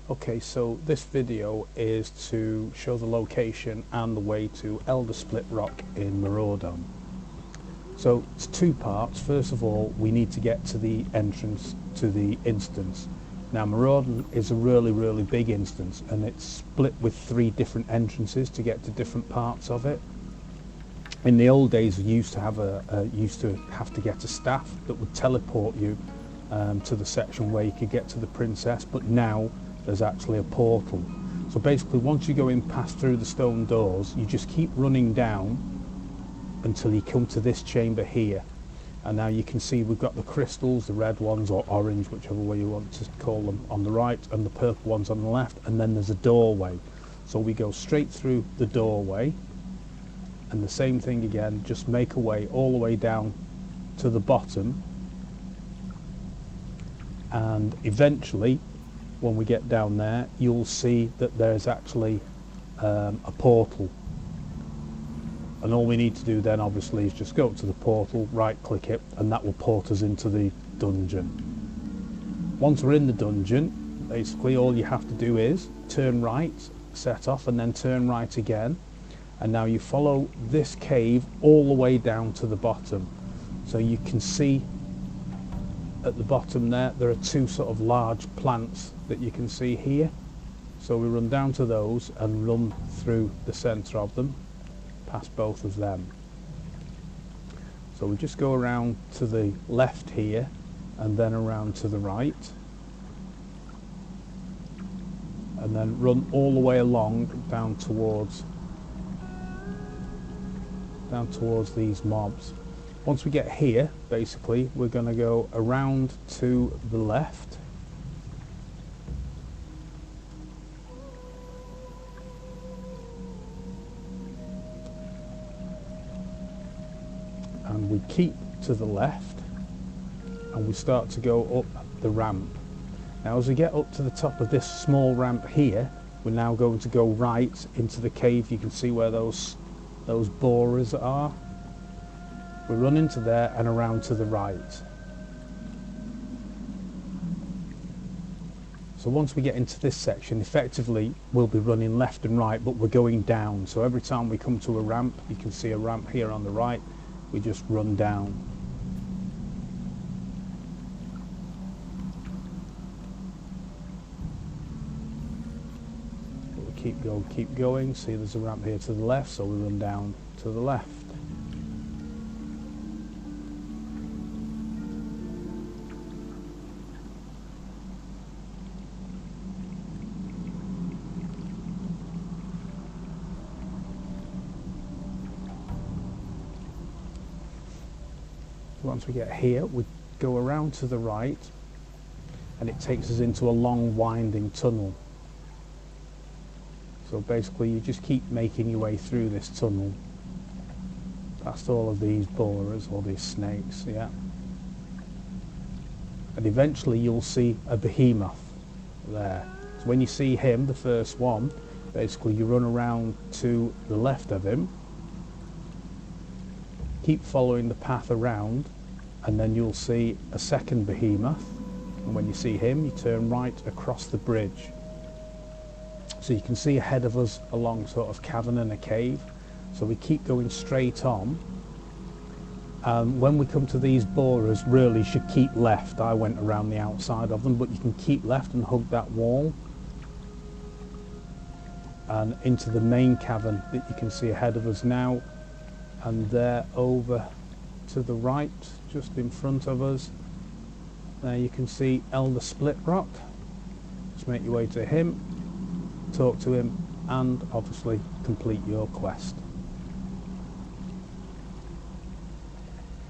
Okay, so this video is to show the location and the way to Elder Splitrock in Maraudon. So it's two parts. First of all, we need to get to the entrance to the instance. Now Maraudon is a really big instance, and it's split with 3 different entrances to get to different parts of it. In the old days, you used to have to get a staff that would teleport you to the section where you could get to the princess, but now there's actually a portal. So basically, once you go in past through the stone doors, you just keep running down until you come to this chamber here. And now you can see we've got the crystals, the red ones or orange, whichever way you want to call them, on the right, and the purple ones on the left, and then there's a doorway. So we go straight through the doorway, and the same thing again, just make a way all the way down to the bottom, and eventually when we get down there, you'll see that there's actually a portal. And all we need to do then obviously is just go up to the portal, right click it, and that will port us into the dungeon. Once we're in the dungeon, basically all you have to do is turn right, set off, and then turn right again. And now you follow this cave all the way down to the bottom. So you can see at the bottom there are 2 sort of large plants that you can see here. So we run down to those and run through the centre of them, past both of them. So we just go around to the left here and then around to the right, and then run all the way along down towards these mobs. Once we get here, basically we're going to go around to the left, and we keep to the left, and we start to go up the ramp. Now as we get up to the top of this small ramp here, we're now going to go right into the cave. You can see where those borers are. We run into there and around to the right. So once we get into this section, effectively we'll be running left and right, but we're going down. So every time we come to a ramp, you can see a ramp here on the right, we just run down. We keep going. See, there's a ramp here to the left, so we run down to the left. Once we get here, we go around to the right, and it takes us into a long winding tunnel. So basically you just keep making your way through this tunnel past all of these borers or these snakes, yeah. And eventually you'll see a behemoth there. So when you see him, the first one, basically you run around to the left of him, keep following the path around, and then you'll see a second behemoth, and when you see him you turn right across the bridge. So you can see ahead of us a long sort of cavern and a cave. So we keep going straight on. When we come to these borers, really you should keep left. I went around the outside of them, but you can keep left and hug that wall and into the main cavern that you can see ahead of us now. And there over to the right, just in front of us, there you can see Elder Splitrock. Just make your way to him, talk to him, and obviously complete your quest.